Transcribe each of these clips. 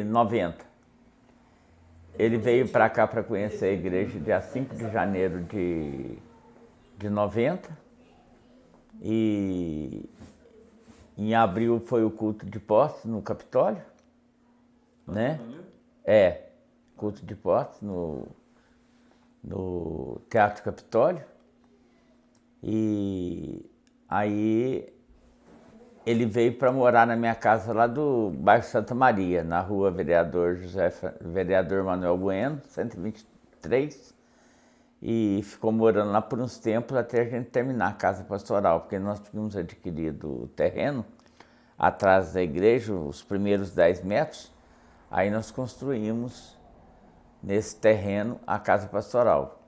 90. Ele veio para cá para conhecer a igreja dia 5 de janeiro de 90. E em abril foi o culto de posse no Capitólio, né? Culto de posse no Teatro Capitólio. E aí ele veio para morar na minha casa lá do bairro Santa Maria, na rua Vereador Manuel Bueno, 123, e ficou morando lá por uns tempos até a gente terminar a casa pastoral, porque nós tínhamos adquirido o terreno atrás da igreja, os primeiros 10 metros, aí nós construímos nesse terreno a casa pastoral,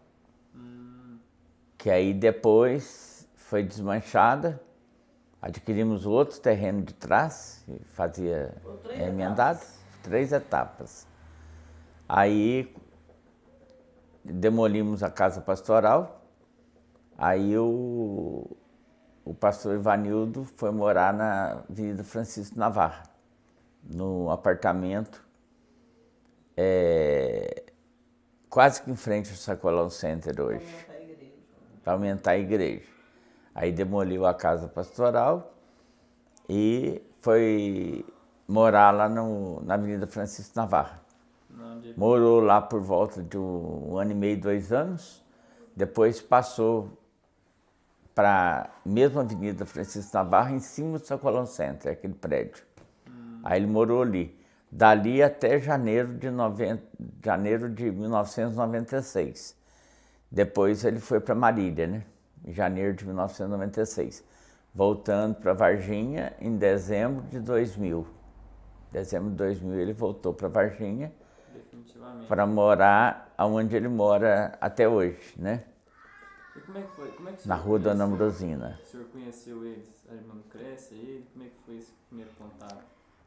que aí depois foi desmanchada. Adquirimos outro terreno de trás, que fazia emendado, 3 etapas. Aí demolimos a casa pastoral, aí o pastor Ivanildo foi morar na Avenida Francisco Navarra, no apartamento, quase que em frente ao Sacolão Center hoje, para aumentar a igreja. Aí demoliu a casa pastoral e foi morar lá na Avenida Francisco Navarra. Morou lá por volta de 1 ano e meio, 2 anos. Depois passou para a mesma Avenida Francisco Navarra, em cima do Sacolão Center, aquele prédio. Aí ele morou ali. Dali até janeiro de 1996. Depois ele foi para Marília, né? Em janeiro de 1996, voltando para Varginha em dezembro de 2000. Dezembro de 2000 ele voltou para Varginha para morar onde ele mora até hoje, né? E como é que foi? Como é que o senhor na rua Dona Ambrosina. O senhor conheceu eles, a irmã Lucrécia, ele? Como é que foi esse primeiro contato?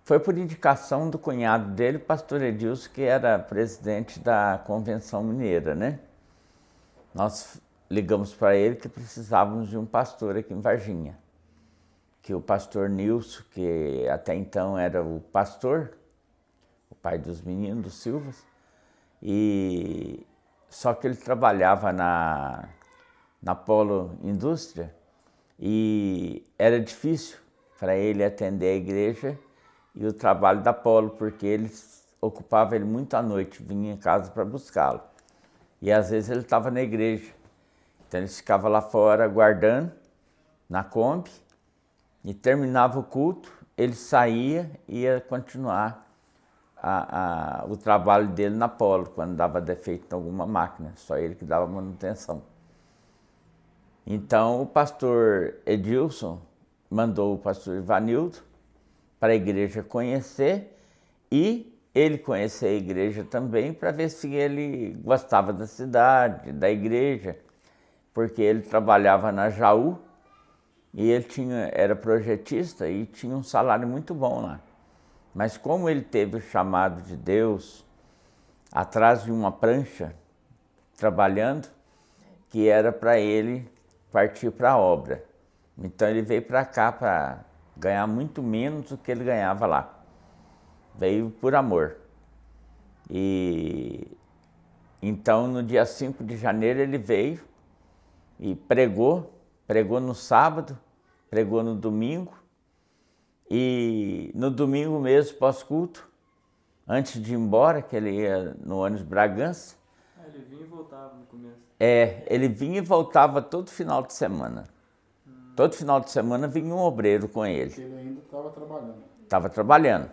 Foi por indicação do cunhado dele, pastor Edilson, que era presidente da Convenção Mineira, né? Nós ligamos para ele que precisávamos de um pastor aqui em Varginha. Que o pastor Nilson, que até então era o pastor, o pai dos meninos, dos Silvas, e só que ele trabalhava na Polo Indústria e era difícil para ele atender a igreja e o trabalho da Polo, porque ele ocupava ele muito à noite, vinha em casa para buscá-lo. E às vezes ele estava na igreja. Então ele ficava lá fora guardando na Kombi e terminava o culto, ele saía e ia continuar o trabalho dele na Polo, quando dava defeito em alguma máquina, só ele que dava manutenção. Então o pastor Edilson mandou o pastor Ivanildo para a igreja conhecer e ele conhecer a igreja também para ver se ele gostava da cidade, da igreja, porque ele trabalhava na Jaú e ele era projetista e tinha um salário muito bom lá. Mas como ele teve o chamado de Deus atrás de uma prancha, trabalhando, que era para ele partir para a obra. Então ele veio para cá para ganhar muito menos do que ele ganhava lá. Veio por amor. E então no dia 5 de janeiro ele veio e pregou no sábado, pregou no domingo, e no domingo mesmo, pós-culto, antes de ir embora, que ele ia no ônibus Bragança. Ele vinha e voltava no começo. Ele vinha e voltava todo final de semana. Todo final de semana vinha um obreiro com ele. Porque ele ainda estava trabalhando. Estava trabalhando,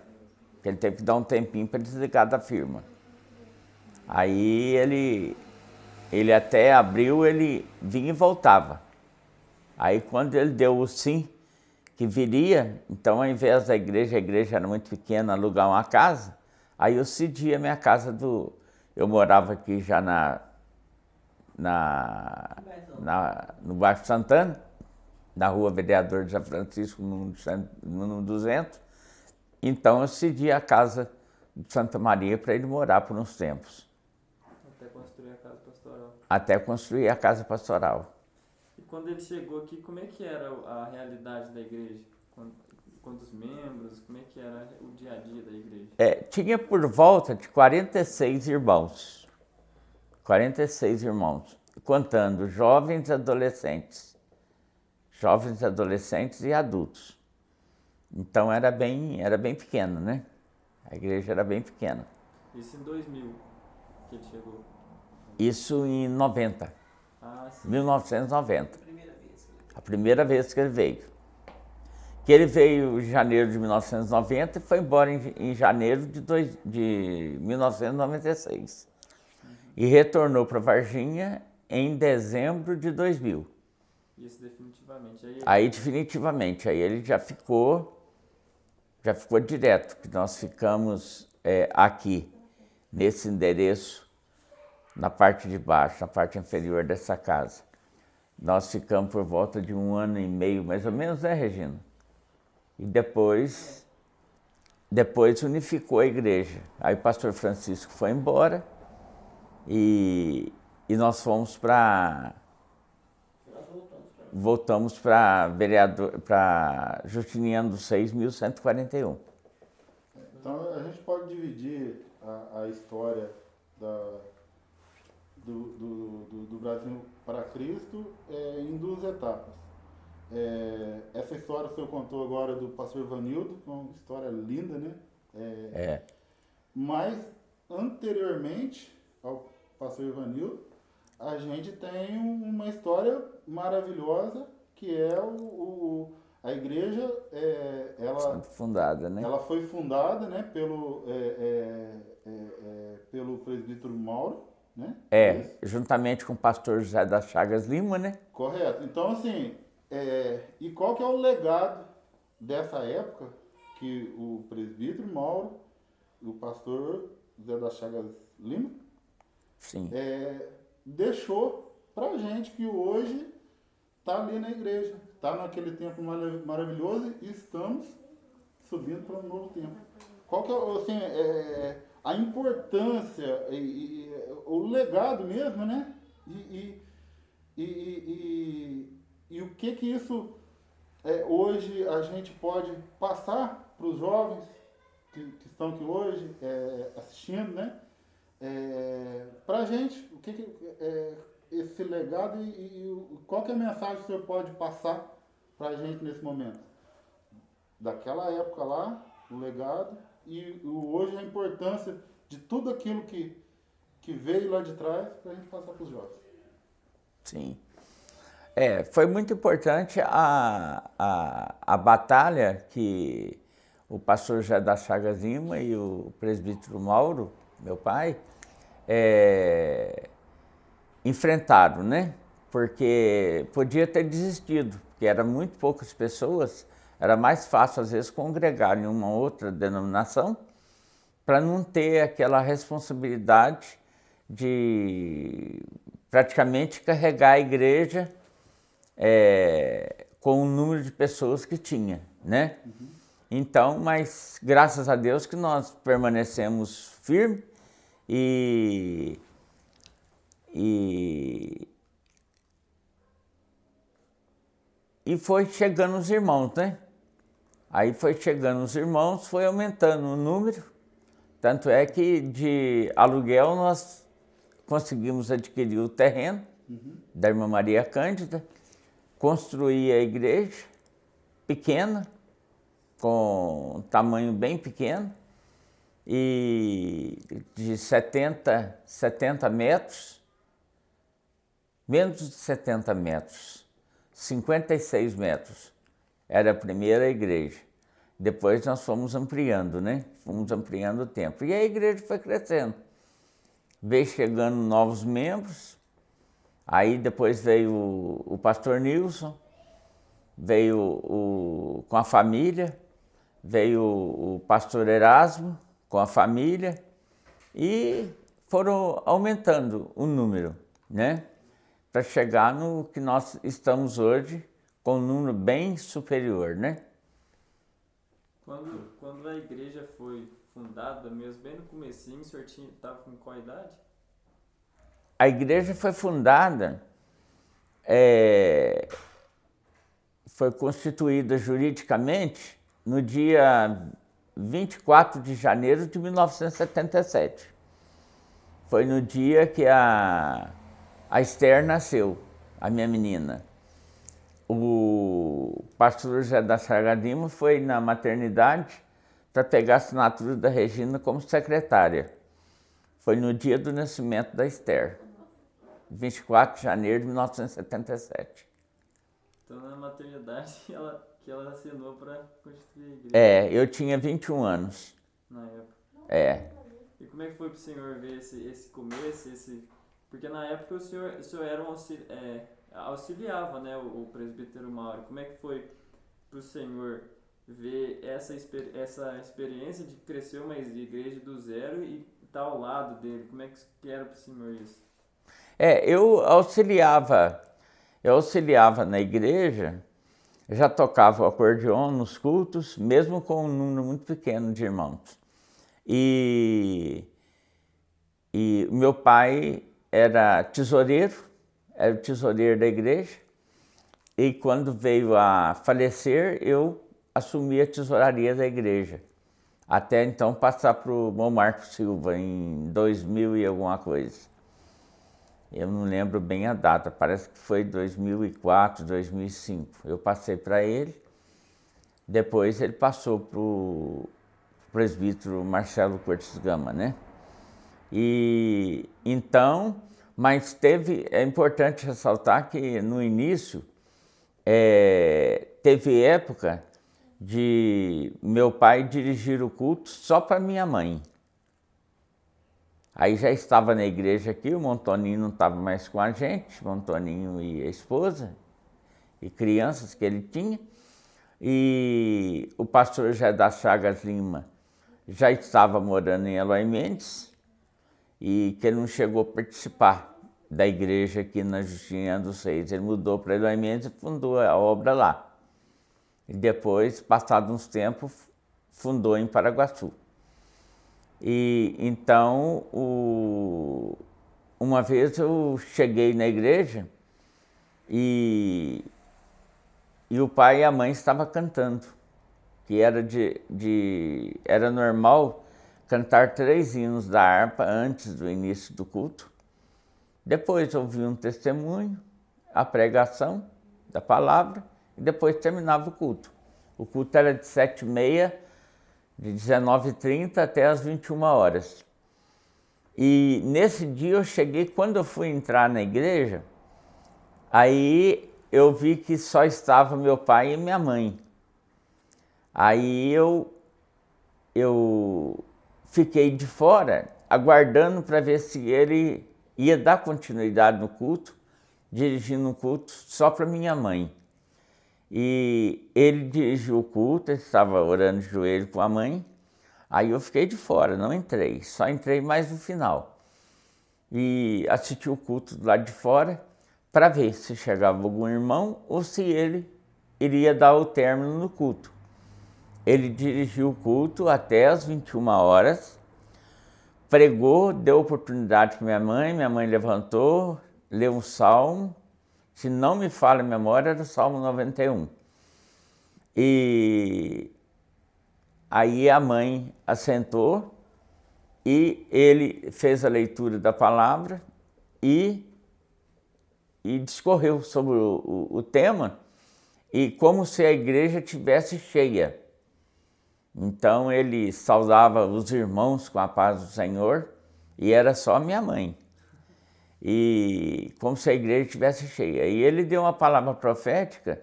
porque ele teve que dar um tempinho para desligar da firma. Aí ele até abril, ele vinha e voltava. Aí quando ele deu o sim, que viria, então ao invés da igreja, a igreja era muito pequena, alugar uma casa, aí eu cedi a minha casa eu morava aqui já no bairro Santana, na rua Vereador de São Francisco, no 200, então eu cedi a casa de Santa Maria para ele morar por uns tempos. Até construir a casa pastoral. Até construir a casa pastoral. E quando ele chegou aqui, como é que era a realidade da igreja? Quantos membros? Como é que era o dia a dia da igreja? Tinha por volta de 46 irmãos. 46 irmãos, contando jovens, adolescentes e adultos. Então era bem pequeno, né? A igreja era bem pequena. Isso em 2000 que ele chegou? Isso em 90. Ah, sim. 1990. A primeira vez que ele veio. Que ele veio em janeiro de 1990 e foi embora em janeiro de 1996. E retornou para Varginha em dezembro de 2000. Isso definitivamente. Aí definitivamente, aí ele já ficou direto, que nós ficamos aqui, nesse endereço, na parte de baixo, na parte inferior dessa casa. Nós ficamos por volta de 1 ano e meio, mais ou menos, né, Regina? E depois unificou a igreja. Aí o pastor Francisco foi embora e nós fomos voltamos para Justiniano 6.141. Então a gente pode dividir a história do Brasil para Cristo em 2 etapas. Essa história que o senhor contou agora do pastor Ivanildo, uma história linda, né? Mas anteriormente ao pastor Ivanildo, a gente tem uma história maravilhosa que é a igreja, ela fundada, né? Ela foi fundada, né, pelo presbítero Mauro, né? Juntamente com o pastor José das Chagas Lima, né? Correto. Então, assim, e qual que é o legado dessa época que o presbítero Mauro e o pastor José das Chagas Lima Sim. deixou pra gente que hoje está ali na igreja, está naquele tempo maravilhoso e estamos subindo para um novo tempo. Qual que é, assim, a importância e o legado mesmo, né? E o que isso hoje a gente pode passar para os jovens que estão aqui hoje assistindo, né? Para a gente, o que esse legado e qual que é a mensagem que o senhor pode passar para a gente nesse momento? Daquela época lá, o legado, e hoje a importância de tudo aquilo que veio lá de trás para a gente passar para os jovens. Sim. Foi muito importante a batalha que o pastor José das Chagas Lima e o presbítero Mauro, meu pai, enfrentaram, né? Porque podia ter desistido, porque eram muito poucas pessoas, era mais fácil às vezes congregar em uma outra denominação para não ter aquela responsabilidade de praticamente carregar a igreja com o número de pessoas que tinha, né? Uhum. Então, mas graças a Deus que nós permanecemos firmes e foi chegando os irmãos, né? Aí foi chegando os irmãos, foi aumentando o número, tanto é que de aluguel nós conseguimos adquirir o terreno da irmã Maria Cândida, construir a igreja pequena, com tamanho bem pequeno, e de 70 metros, menos de 70 metros, 56 metros, era a primeira igreja. Depois nós fomos ampliando, né? Fomos ampliando o tempo. E a igreja foi crescendo. Veio chegando novos membros, aí depois veio o pastor Nilson, veio com a família, veio o pastor Erasmo com a família e foram aumentando o número, né? Para chegar no que nós estamos hoje, com um número bem superior, né? Quando a igreja foi fundada, mesmo bem no comecinho, o senhor estava com qual idade? A igreja foi fundada, foi constituída juridicamente no dia 24 de janeiro de 1977. Foi no dia que a Esther nasceu, a minha menina. O pastor José da Chaga Lima foi na maternidade para pegar a assinatura da Regina como secretária. Foi no dia do nascimento da Esther, 24 de janeiro de 1977. Então, na maternidade, que ela assinou para constituir a igreja. É, eu tinha 21 anos. Na época. É. E como é que foi para o senhor ver esse começo, porque na época o senhor era auxiliava, né, o presbítero Mauro. Como é que foi para o senhor ver essa experiência de crescer uma igreja do zero e estar ao lado dele? Como é que era para o senhor isso? Eu auxiliava na igreja, já tocava o acordeon nos cultos, mesmo com um número muito pequeno de irmãos. E meu pai era o tesoureiro da igreja, e quando veio a falecer, eu assumi a tesouraria da igreja, até então passar para o Bom Marco Silva, em 2000 e alguma coisa. Eu não lembro bem a data, parece que foi 2004, 2005. Eu passei para ele, depois ele passou para o presbítero Marcelo Cortes Gama, né? E então, mas é importante ressaltar que no início teve época de meu pai dirigir o culto só para minha mãe. Aí já estava na igreja aqui, o Montoninho não estava mais com a gente, Montoninho e a esposa, e crianças que ele tinha. E o pastor José das Chagas Lima já estava morando em Eloy Mendes, e que ele não chegou a participar da igreja aqui na Justiniana dos Reis. Ele mudou para Eloy Mendes e fundou a obra lá. E depois, passado uns tempos, fundou em Paraguaçu. E então, uma vez eu cheguei na igreja e o pai e a mãe estavam cantando, que era normal cantar 3 hinos da harpa antes do início do culto. Depois ouvi um testemunho, a pregação da palavra, e depois terminava o culto. O culto era de 7h30, de 19h30 até as 21 horas. E nesse dia eu cheguei, quando eu fui entrar na igreja, aí eu vi que só estava meu pai e minha mãe. Aí eu fiquei de fora, aguardando para ver se ele ia dar continuidade no culto, dirigindo um culto só para minha mãe. E ele dirigiu o culto, ele estava orando de joelho com a mãe. Aí eu fiquei de fora, não entrei, só entrei mais no final. E assisti o culto do lado de fora para ver se chegava algum irmão ou se ele iria dar o término no culto. Ele dirigiu o culto até as 21 horas, pregou, deu oportunidade para minha mãe levantou, leu um salmo. Se não me falha a memória, era o Salmo 91. E aí a mãe assentou e ele fez a leitura da palavra e discorreu sobre o tema, e como se a igreja tivesse cheia. Então ele saudava os irmãos com a paz do Senhor, e era só minha mãe. E como se a igreja estivesse cheia. E ele deu uma palavra profética,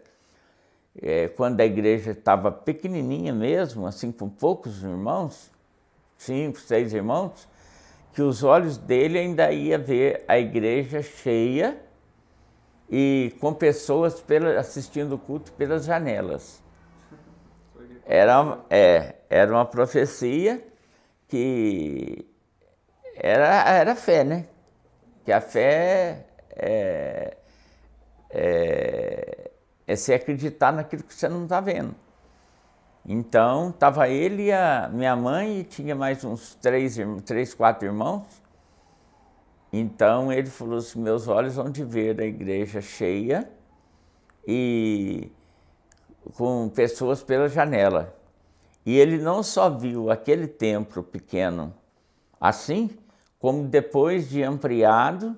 quando a igreja estava pequenininha mesmo, assim, com poucos irmãos, 5, 6 irmãos, que os olhos dele ainda ia ver a igreja cheia e com pessoas assistindo o culto pelas janelas. Era uma profecia que era fé, né? Que a fé é se acreditar naquilo que você não está vendo. Então, estava ele e a minha mãe, e tinha mais uns 3, 4 irmãos. Então, ele falou assim: meus olhos vão de ver a igreja cheia e com pessoas pela janela. E ele não só viu aquele templo pequeno assim, como depois de ampliado,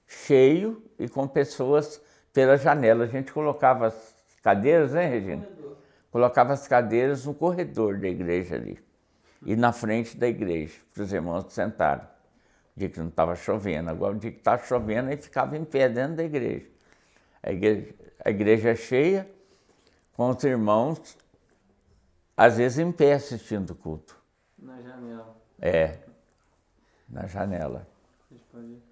cheio e com pessoas pela janela. A gente colocava as cadeiras, né, Regina? Colocava as cadeiras no corredor da igreja ali e na frente da igreja, para os irmãos sentarem. O dia que não estava chovendo, agora o dia que estava chovendo, aí ficava em pé dentro da igreja. A igreja cheia, com os irmãos, às vezes em pé assistindo o culto. Na janela. É, na janela. A gente pode ir.